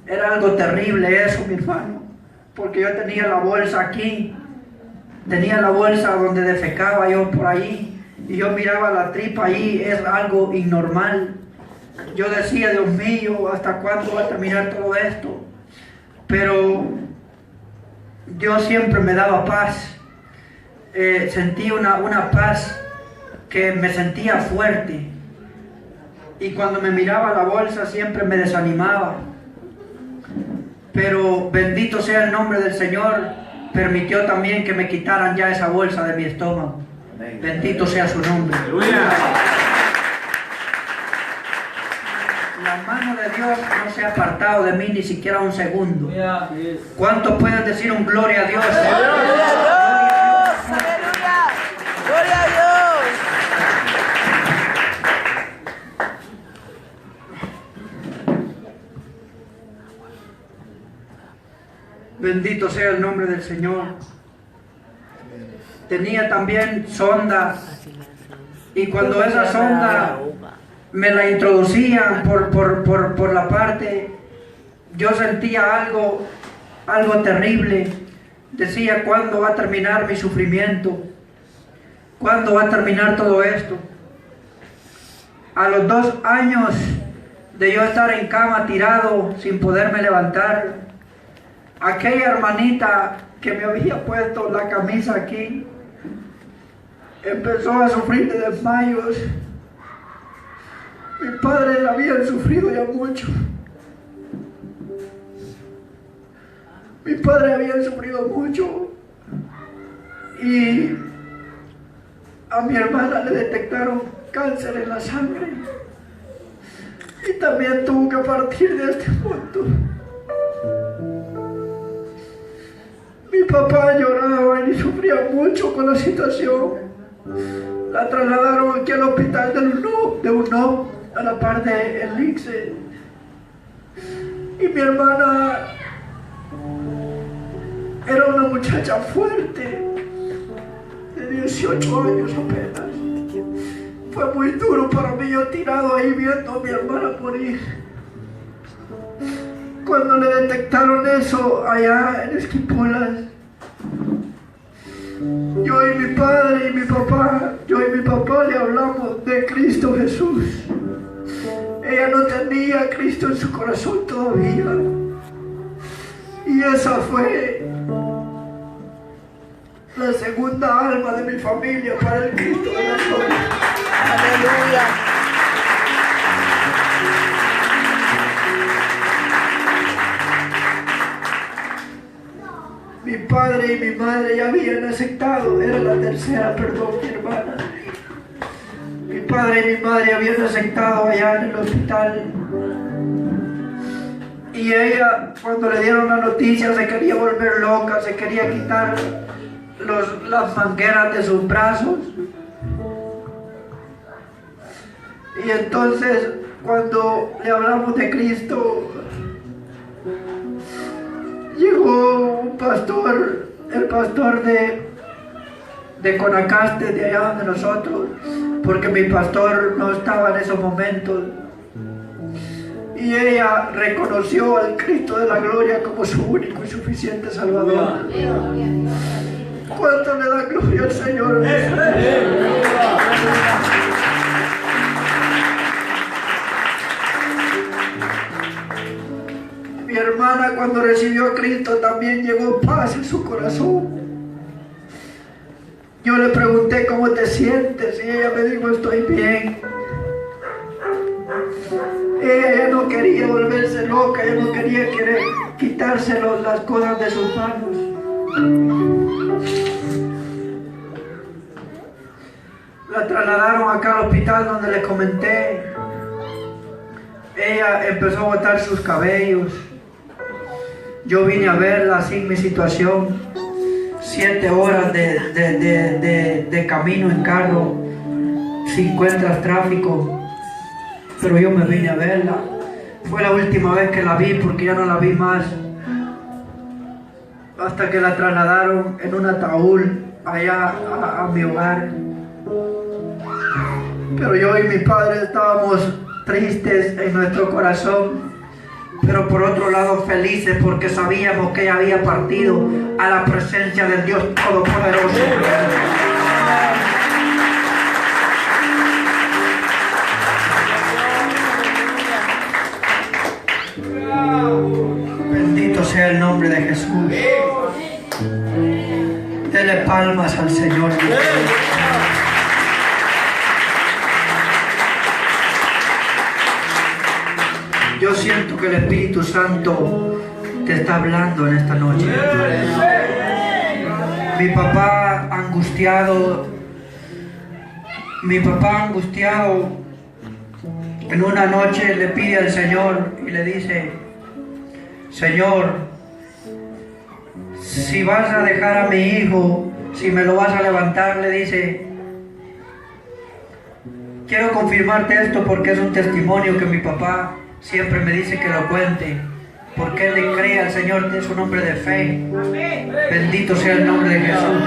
Era algo terrible eso, mi hermano, porque yo tenía la bolsa aquí, tenía la bolsa donde defecaba yo por ahí, y yo miraba la tripa ahí, es algo innormal. Yo decía, Dios mío, ¿hasta cuándo va a terminar todo esto? Pero Dios siempre me daba paz. Sentí una paz que me sentía fuerte. Y cuando me miraba la bolsa siempre me desanimaba. Pero bendito sea el nombre del Señor, permitió también que me quitaran ya esa bolsa de mi estómago. Bendito sea su nombre. La mano de Dios no se ha apartado de mí ni siquiera un segundo. ¿Cuántos pueden decir un gloria a Dios? ¡Gloria a Dios! ¡Aleluya! ¡Gloria a Dios! Bendito sea el nombre del Señor. Tenía también sonda, y cuando esa sonda me la introducían por la parte, yo sentía algo terrible. Decía, ¿cuándo va a terminar mi sufrimiento? ¿Cuándo va a terminar todo esto? A los 2 años de yo estar en cama tirado sin poderme levantar, aquella hermanita que me había puesto la camisa aquí empezó a sufrir de desmayos. Mi padre la había sufrido ya mucho. Mi padre había sufrido mucho y a mi hermana le detectaron cáncer en la sangre y también tuvo que partir de este mundo. Mi papá lloraba y sufría mucho con la situación. La trasladaron aquí al hospital de UNO, a la par de Elixir. Y mi hermana era una muchacha fuerte, de 18 años apenas. Fue muy duro para mí, yo tirado ahí viendo a mi hermana morir. Cuando le detectaron eso allá en Esquipulas, yo y mi padre y mi papá le hablamos de Cristo Jesús. Ella no tenía a Cristo en su corazón todavía. Y esa fue la segunda alma de mi familia para el Cristo de la gloria. Aleluya. Mi padre y mi madre ya habían aceptado, era la tercera, perdón, mi hermana. Mi padre y mi madre habían aceptado allá en el hospital. Y ella, cuando le dieron la noticia, se quería volver loca, se quería quitar las mangueras de sus brazos. Y entonces, cuando le hablamos de Cristo, llegó un pastor, el pastor de Conacaste, de allá de nosotros, porque mi pastor no estaba en esos momentos. Y ella reconoció al Cristo de la gloria como su único y suficiente Salvador. ¿Cuánto le da gloria al Señor? Mi hermana, cuando recibió a Cristo, también llegó paz en su corazón. Yo le pregunté, ¿cómo te sientes? Y ella me dijo, estoy bien. Ella ella no quería volverse loca, ella no quería quitarse las cosas de sus manos. La trasladaron acá al hospital donde les comenté. Ella empezó a botar sus cabellos. Yo vine a verla así mi situación. 7 horas de camino en carro, si encuentras tráfico. Pero yo me vine a verla. Fue la última vez que la vi porque ya no la vi más. Hasta que la trasladaron en un ataúd allá a mi hogar. Pero yo y mi padre estábamos tristes en nuestro corazón, pero por otro lado felices porque sabíamos que ella había partido a la presencia del Dios Todopoderoso. Bendito sea el nombre de Jesús. Dele palmas al Señor. Yo siento que el Espíritu Santo te está hablando en esta noche. Mi papá angustiado en una noche le pide al Señor y le dice: Señor, si vas a dejar a mi hijo, si me lo vas a levantar, le dice, quiero confirmarte esto porque es un testimonio que mi papá siempre me dice que lo cuente, porque él le cree al Señor, es un hombre de fe. Bendito sea el nombre de Jesús.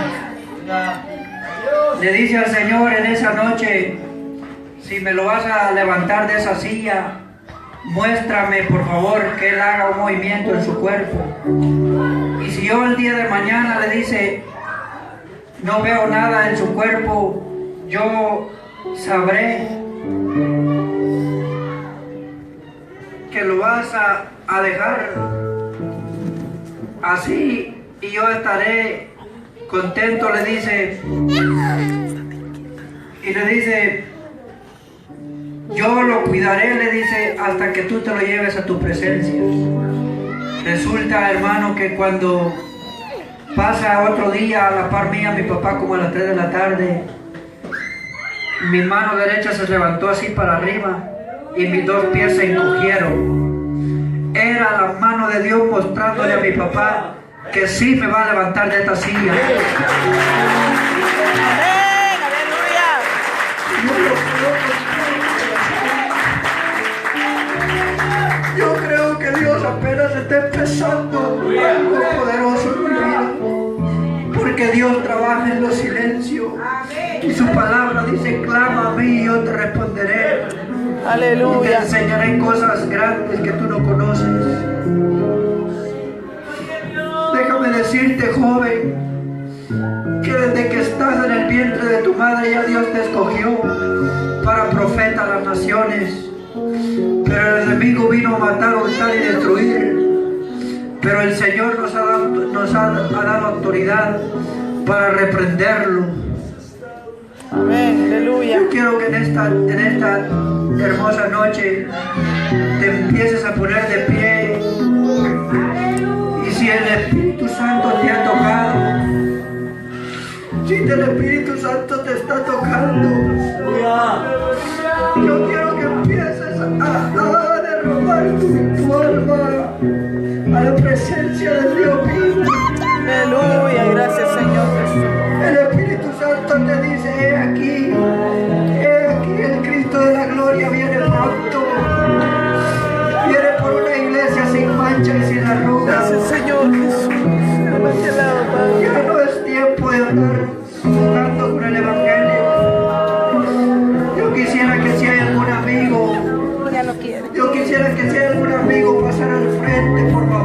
Le dice al Señor en esa noche: si me lo vas a levantar de esa silla, muéstrame por favor que él haga un movimiento en su cuerpo. Y si yo el día de mañana, le dice, no veo nada en su cuerpo, yo sabré que lo vas a dejar así y yo estaré contento, le dice. Y le dice, yo lo cuidaré, le dice, hasta que tú te lo lleves a tu presencia. Resulta, hermano, que cuando pasa otro día a la par mía, mi papá como a las 3 de la tarde, mi mano derecha se levantó así para arriba y mis 2 pies se encogieron. Era la mano de Dios mostrándole a mi papá que sí me va a levantar de esta silla. Yo creo que Dios apenas está empezando algo poderoso en mi vida, porque Dios trabaja en los silencios y su palabra dice: clama a mí y yo te responderé. Aleluya. Y te enseñaré cosas grandes que tú no conoces. Déjame decirte, joven, que desde que estás en el vientre de tu madre ya Dios te escogió para profeta a las naciones. Pero el enemigo vino a matar, hurtar y destruir. Pero el Señor nos ha dado autoridad para reprenderlo. Amén, aleluya. Yo quiero que en esta hermosa noche te empieces a poner de pie. Y si el Espíritu Santo te ha tocado, si el Espíritu Santo te está tocando, yo quiero que empieces a derramar tu alma a la presencia del Dios vivo. Aleluya, gracias Señor Jesús. El Espíritu Santo te dice: he aquí, el Cristo de la gloria viene pronto. Viene por una iglesia sin mancha y sin arrugas. Gracias Señor Jesús. Ya no es tiempo de andar jugando con el Evangelio. Yo quisiera que si hay algún amigo pasar al frente, por favor.